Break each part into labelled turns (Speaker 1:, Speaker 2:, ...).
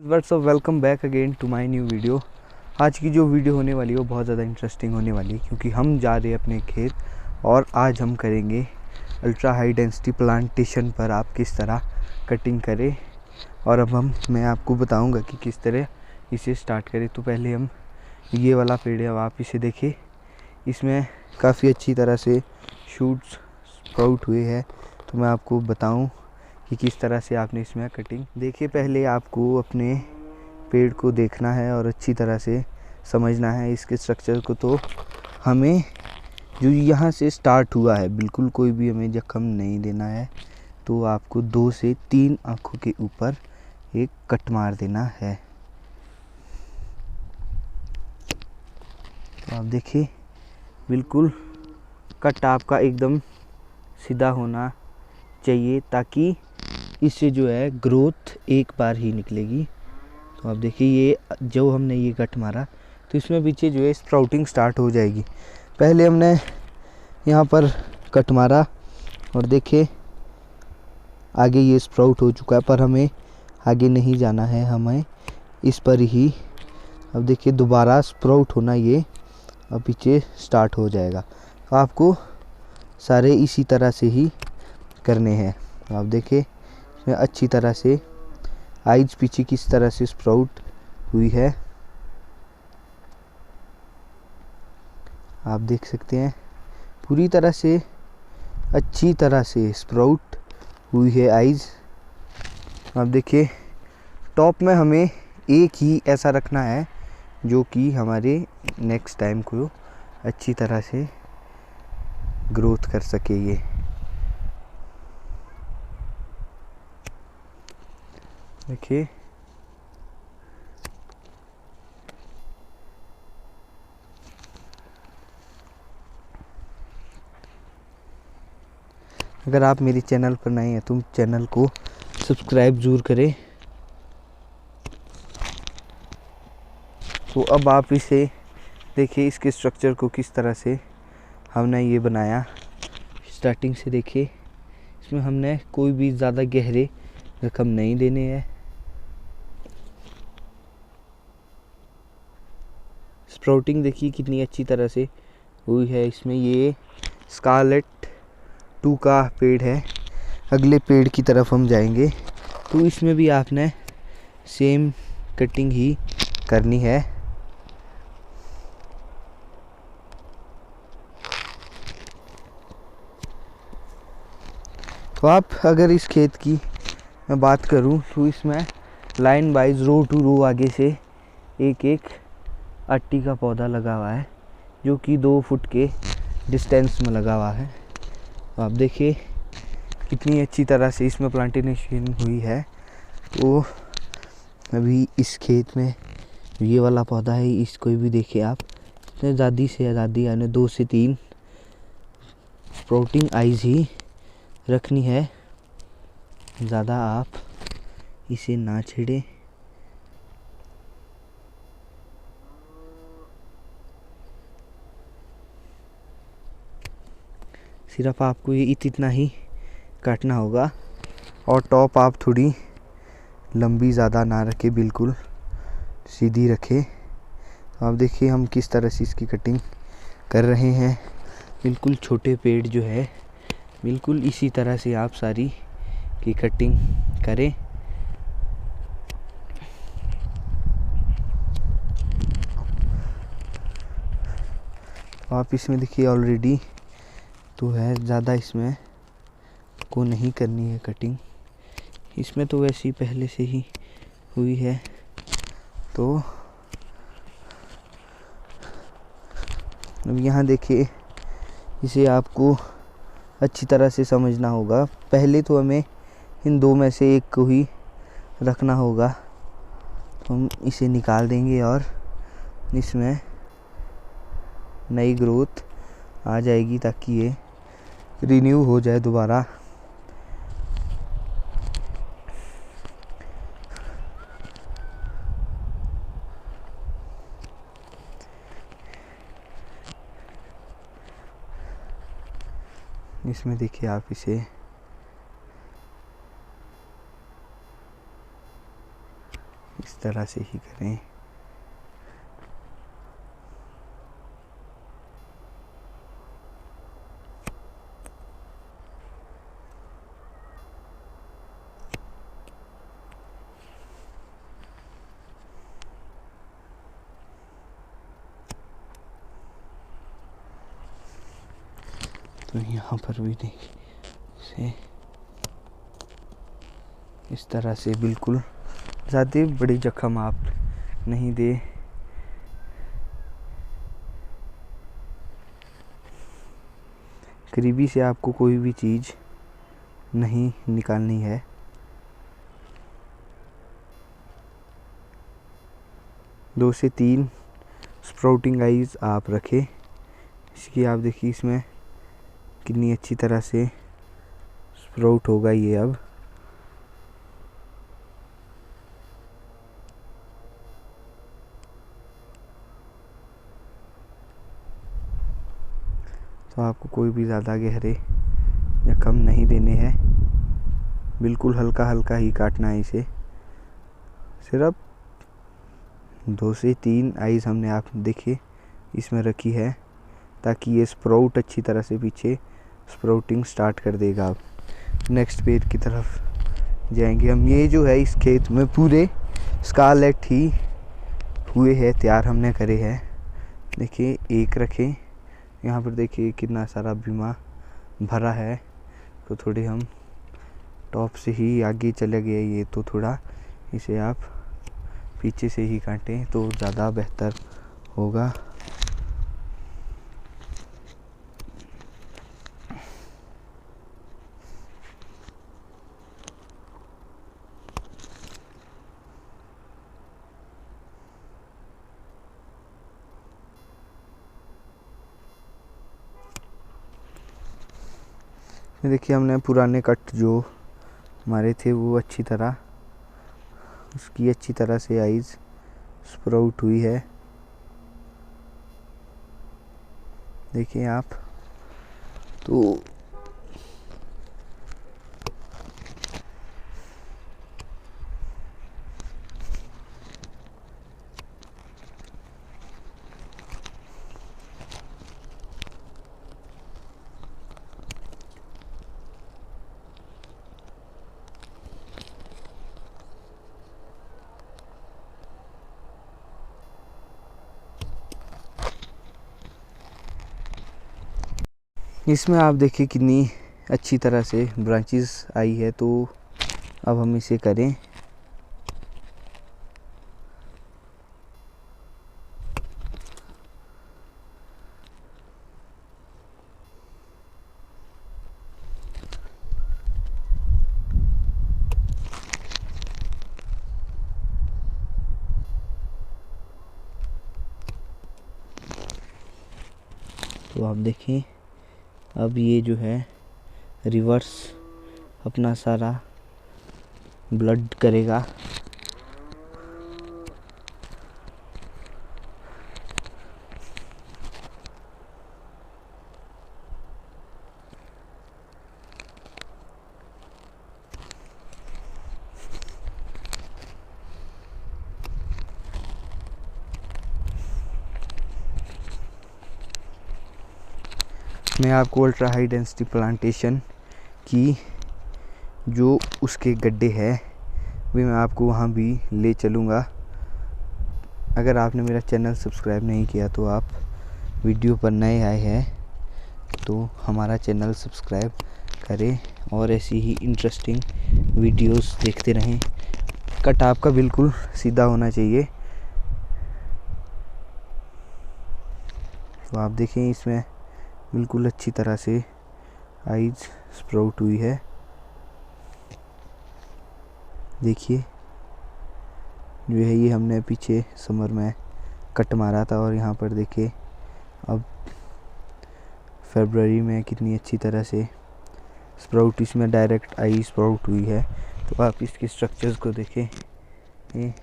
Speaker 1: WhatsApp welcome back again to my new video. आज की जो वीडियो होने वाली है वो बहुत ज़्यादा इंटरेस्टिंग होने वाली है क्योंकि हम जा रहे हैं अपने खेत और आज हम करेंगे अल्ट्रा हाई डेंसिटी प्लांटेशन पर आप किस तरह कटिंग करें। और अब मैं आपको बताऊंगा कि किस तरह इसे स्टार्ट करें। तो पहले हम ये वाला पेड़ है, अब आप इसे देखिए, इसमें काफ़ी अच्छी तरह से शूट्स स्प्राउट हुए हैं। तो मैं आपको बताऊं कि किस तरह से आपने इसमें कटिंग देखिए। पहले आपको अपने पेड़ को देखना है और अच्छी तरह से समझना है इसके स्ट्रक्चर को। तो हमें जो यहाँ से स्टार्ट हुआ है बिल्कुल कोई भी हमें जख्म नहीं देना है। तो आपको 2 से 3 आँखों के ऊपर एक कट मार देना है। तो आप देखिए बिल्कुल कट आपका एकदम सीधा होना चाहिए ताकि इससे जो है ग्रोथ एक बार ही निकलेगी। तो आप देखिए ये जो हमने ये कट मारा तो इसमें पीछे जो है स्प्राउटिंग स्टार्ट हो जाएगी। पहले हमने यहाँ पर कट मारा और देखिए आगे ये स्प्राउट हो चुका है, पर हमें आगे नहीं जाना है, हमें इस पर ही अब देखिए दोबारा स्प्राउट होना ये अब पीछे स्टार्ट हो जाएगा। तो आपको सारे इसी तरह से ही करने हैं। तो आप देखिए इसमें अच्छी तरह से आइज पीछे किस तरह से स्प्राउट हुई है, आप देख सकते हैं पूरी तरह से अच्छी तरह से स्प्राउट हुई है आइज। आप देखिए टॉप में हमें एक ही ऐसा रखना है जो कि हमारे नेक्स्ट टाइम को अच्छी तरह से ग्रोथ कर सके। ये देखिए अगर आप मेरे चैनल पर नए हैं तो चैनल को सब्सक्राइब ज़रूर करें। तो अब आप इसे देखिए इसके स्ट्रक्चर को किस तरह से हमने ये बनाया। स्टार्टिंग से देखिए इसमें हमने कोई भी ज़्यादा गहरे जख्म नहीं देने हैं। स्प्राउटिंग देखिए कितनी अच्छी तरह से हुई है। इसमें ये स्कारलेट 2 का पेड़ है। अगले पेड़ की तरफ हम जाएंगे तो इसमें भी आपने सेम कटिंग ही करनी है। तो आप अगर इस खेत की मैं बात करूं तो इसमें लाइन वाइज रो टू रो आगे से एक एक अट्टी का पौधा लगा हुआ है जो कि 2 फुट के डिस्टेंस में लगा हुआ है। तो आप देखिए कितनी अच्छी तरह से इसमें प्लांटेशन हुई है। तो अभी इस खेत में ये वाला पौधा है, इसको भी देखिए आप, इसमें ज़्यादा से ज़्यादा यानी 2 से 3 स्प्राउटिंग आइज ही रखनी है, ज़्यादा आप इसे ना छेड़े। सिर्फ आपको ये इतना ही काटना होगा और टॉप आप थोड़ी लंबी ज़्यादा ना रखे, बिल्कुल सीधी रखे। तो आप देखिए हम किस तरह से इसकी कटिंग कर रहे हैं। बिल्कुल छोटे पेड़ जो है बिल्कुल इसी तरह से आप सारी की कटिंग करें। तो आप इसमें देखिए ऑलरेडी तो है, ज़्यादा इसमें को नहीं करनी है कटिंग, इसमें तो वैसे ही पहले से ही हुई है। तो अब यहाँ देखिए इसे आपको अच्छी तरह से समझना होगा। पहले तो हमें इन 2 में से एक को ही रखना होगा। तो हम इसे निकाल देंगे और इसमें नई ग्रोथ आ जाएगी ताकि ये रिन्यू हो जाए दोबारा। इसमें देखिए आप इस तरह से ही करें। तो यहाँ पर भी देखिए इस तरह से बिल्कुल ज़्यादा बड़ी जख्म आप नहीं दे। करीबी से आपको कोई भी चीज़ नहीं निकालनी है। दो से तीन स्प्राउटिंग आइज़ आप रखें। इसकी आप देखिए इसमें कितनी अच्छी तरह से स्प्राउट होगा ये अब। तो आपको कोई भी ज़्यादा गहरे या कम नहीं देने हैं, बिल्कुल हल्का हल्का ही काटना है इसे। सिर्फ 2 से 3 आइज़ हमने आप देखिए इसमें रखी है, ताकि ये स्प्राउट अच्छी तरह से पीछे स्प्राउटिंग स्टार्ट कर देगा। अब नेक्स्ट पेड़ की तरफ जाएंगे हम। ये जो है इस खेत में पूरे स्कारलेट ही हुए हैं, तैयार हमने करे हैं। देखिए एक रखें, यहाँ पर देखिए कितना सारा बीमा भरा है। तो थोड़े हम टॉप से ही आगे चले गए, ये तो थोड़ा इसे आप पीछे से ही काटें तो ज़्यादा बेहतर होगा। देखिए हमने पुराने कट जो हमारे थे वो अच्छी तरह उसकी अच्छी तरह से आइज़ स्प्राउट हुई है। देखिए आप तो इसमें आप देखिए कितनी अच्छी तरह से ब्रांचेस आई है। तो अब हम इसे करें। तो आप देखें अब ये जो है रिवर्स अपना सारा ब्लड करेगा। मैं आपको अल्ट्रा हाई डेंसिटी प्लांटेशन की जो उसके गड्ढे हैं भी मैं आपको वहाँ भी ले चलूँगा। अगर आपने मेरा चैनल सब्सक्राइब नहीं किया तो आप वीडियो पर नए आए हैं तो हमारा चैनल सब्सक्राइब करें और ऐसी ही इंटरेस्टिंग वीडियोस देखते रहें। कट आपका बिल्कुल सीधा होना चाहिए। तो आप देखें इसमें बिल्कुल अच्छी तरह से आइज स्प्राउट हुई है। देखिए जो है ये हमने पीछे समर में कट मारा था और यहाँ पर देखिए अब फरवरी में कितनी अच्छी तरह से स्प्राउट इसमें डायरेक्ट आई स्प्राउट हुई है। तो आप इसके स्ट्रक्चर्स को देखें। ये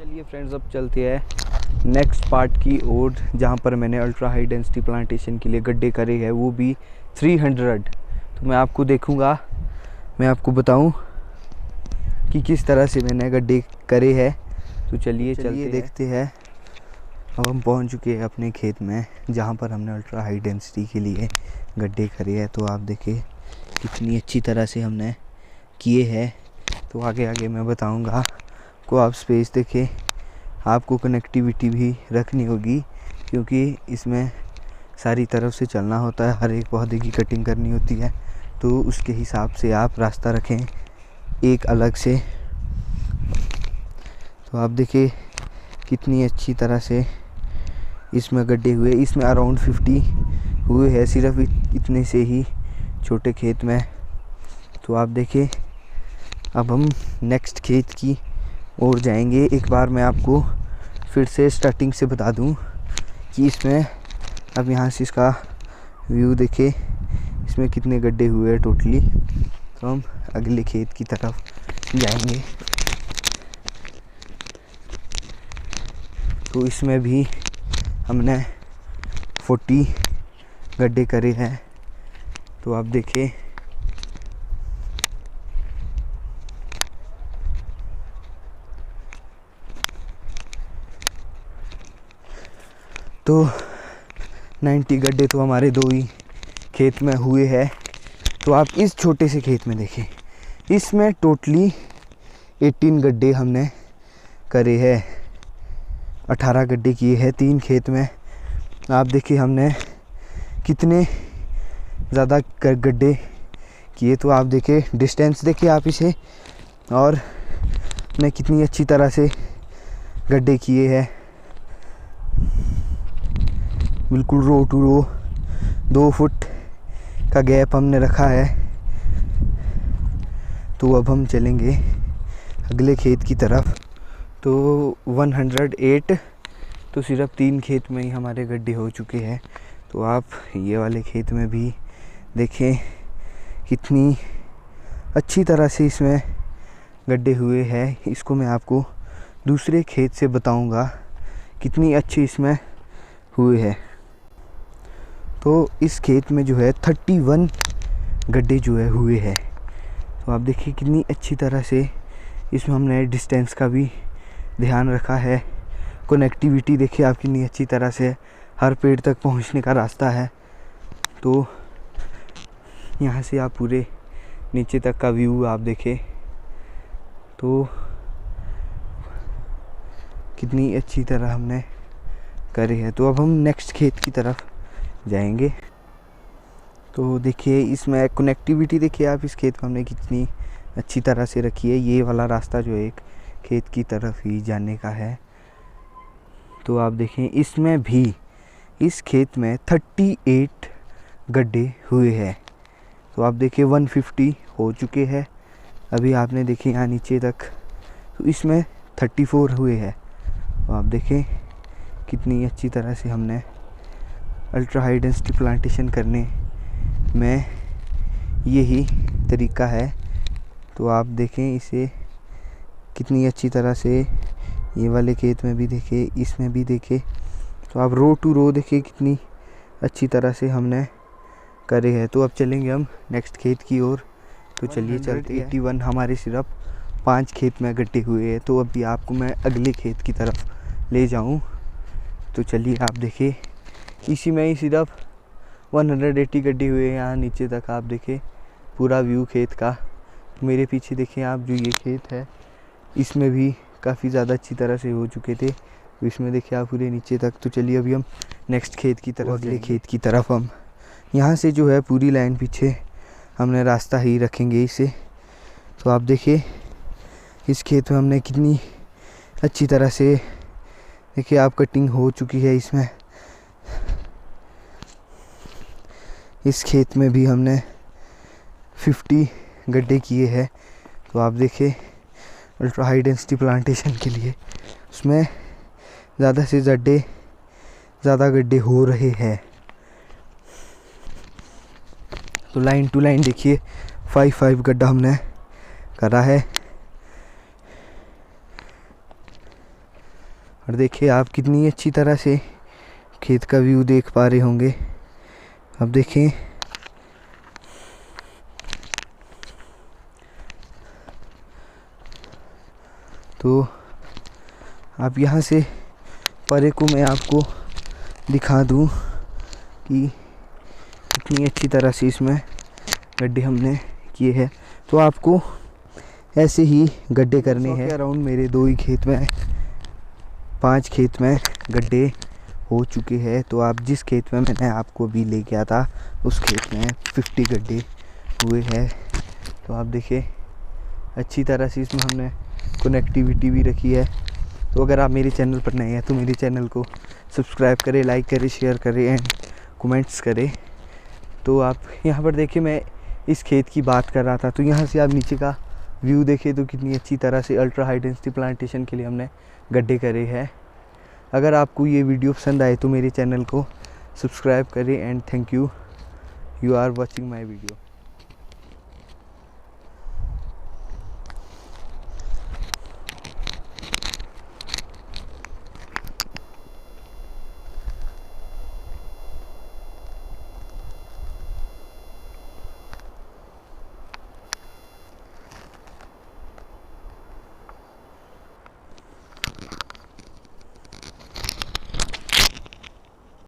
Speaker 1: चलिए फ्रेंड्स, अब चलते हैं नेक्स्ट पार्ट की ओर, जहाँ पर मैंने अल्ट्रा हाई डेंसिटी प्लांटेशन के लिए गड्ढे करे हैं, वो भी 300। तो मैं आपको देखूँगा, मैं आपको बताऊँ कि किस तरह से मैंने गड्ढे करे हैं। तो चलिए देखते हैं। अब हम पहुंच चुके हैं अपने खेत में, जहां पर हमने अल्ट्रा हाई डेंसिटी के लिए गड्ढे करे हैं। तो आप देखिए कितनी अच्छी तरह से हमने किए हैं। तो आगे मैं बताऊंगा को। आप स्पेस देखें, आपको कनेक्टिविटी भी रखनी होगी, क्योंकि इसमें सारी तरफ से चलना होता है, हर एक पौधे की कटिंग करनी होती है। तो उसके हिसाब से आप रास्ता रखें एक अलग से। तो आप देखिए कितनी अच्छी तरह से इसमें गड्ढे हुए। इसमें अराउंड 50 हुए हैं, सिर्फ इतने से ही छोटे खेत में। तो आप देखिए अब हम नेक्स्ट खेत की ओर जाएंगे। एक बार मैं आपको फिर से स्टार्टिंग से बता दूं कि इसमें अब यहाँ से इसका व्यू देखे, इसमें कितने गड्ढे हुए हैं टोटली। तो हम अगले खेत की तरफ जाएंगे। तो इसमें भी हमने 40 गड्ढे करे हैं। तो आप देखिए तो 90 गड्ढे तो हमारे 2 ही खेत में हुए हैं। तो आप इस छोटे से खेत में देखें, इसमें टोटली 18 गड्ढे हमने करे हैं। 18 गड्ढे किए हैं 3 खेत में। आप देखिए हमने कितने ज़्यादा गड्ढे किए। तो आप देखिए डिस्टेंस देखिए आप इसे, और हमने कितनी अच्छी तरह से गड्ढे किए हैं, बिल्कुल रो टू रो। 2 फुट का गैप हमने रखा है। तो अब हम चलेंगे अगले खेत की तरफ। तो 108 तो सिर्फ 3 खेत में ही हमारे गड्ढे हो चुके हैं। तो आप ये वाले खेत में भी देखें कितनी अच्छी तरह से इसमें गड्ढे हुए हैं। इसको मैं आपको दूसरे खेत से बताऊंगा कितनी अच्छी इसमें हुए हैं। तो इस खेत में जो है 31 गड्ढे जो है हुए हैं। तो आप देखिए कितनी अच्छी तरह से इसमें हमने डिस्टेंस का भी ध्यान रखा है। कनेक्टिविटी देखिए आप कितनी अच्छी तरह से, हर पेड़ तक पहुंचने का रास्ता है। तो यहाँ से आप पूरे नीचे तक का व्यू आप देखें तो कितनी अच्छी तरह हमने करे हैं। तो अब हम नेक्स्ट खेत की तरफ जाएंगे। तो देखिए इसमें कनेक्टिविटी देखिए आप, इस खेत को हमने कितनी अच्छी तरह से रखी है। ये वाला रास्ता जो एक खेत की तरफ ही जाने का है। तो आप देखें इसमें भी, इस खेत में 38 गड्ढे हुए हैं। तो आप देखिए 150 हो चुके हैं अभी। आपने देखे यहाँ नीचे तक, तो इसमें 34 हुए हैं। तो आप देखें कितनी अच्छी तरह से हमने अल्ट्रा हाई डेंसिटी प्लांटेशन करने में यही तरीका है। तो आप देखें इसे कितनी अच्छी तरह से, ये वाले खेत में भी देखे, इसमें भी देखे। तो आप रो टू रो देखिए कितनी अच्छी तरह से हमने करे हैं। तो अब चलेंगे हम नेक्स्ट खेत की ओर। तो चलिए चलते हैं। 81 हमारे सिर्फ 5 खेत में गड्ढे हुए हैं। तो अभी आपको मैं अगले खेत की तरफ ले जाऊं। तो चलिए आप देखिए इसी में ही सिर्फ 180 गड्ढे हुए हैं। यहाँ नीचे तक आप देखें पूरा व्यू खेत का। मेरे पीछे देखें आप, जो ये खेत है इसमें भी काफ़ी ज़्यादा अच्छी तरह से हो चुके थे। तो इसमें देखिए आप पूरे नीचे तक। तो चलिए अभी हम नेक्स्ट खेत की तरफ, अगले खेत की तरफ हम यहाँ से जो है पूरी लाइन पीछे हमने रास्ता ही रखेंगे इसे। तो आप देखिए इस खेत में हमने कितनी अच्छी तरह से देखिए आप कटिंग हो चुकी है इसमें। इस खेत में भी हमने 50 गड्ढे किए हैं। तो आप देखिए अल्ट्रा हाई डेंसिटी प्लांटेशन के लिए उसमें ज़्यादा से ज़्यादा गड्ढे हो रहे हैं। तो लाइन टू लाइन देखिए 5 गड्ढा हमने करा है। और देखिए आप कितनी अच्छी तरह से खेत का व्यू देख पा रहे होंगे। अब देखें तो आप यहाँ से परे को मैं आपको दिखा दूँ कि कितनी अच्छी तरह से इसमें गड्ढे हमने किए हैं। तो आपको ऐसे ही गड्ढे करने हैं। अराउंड मेरे 2 ही खेत में 5 खेत में गड्ढे हो चुके हैं। तो आप जिस खेत में मैंने आपको भी ले गया था उस खेत में 50 गड्ढे हुए हैं। तो आप देखिए अच्छी तरह से इसमें हमने कनेक्टिविटी भी रखी है। तो अगर आप मेरे चैनल पर नए हैं तो मेरे चैनल को सब्सक्राइब करें, लाइक करें, शेयर करें एंड कमेंट्स करें। तो आप यहाँ पर देखिए मैं इस खेत की बात कर रहा था। तो यहाँ से आप नीचे का व्यू देखें तो कितनी अच्छी तरह से अल्ट्रा हाई डेंसिटी प्लांटेशन के लिए हमने गड्ढे करे हैं। अगर आपको ये वीडियो पसंद आए तो मेरे चैनल को सब्सक्राइब करें and thank you are watching my video.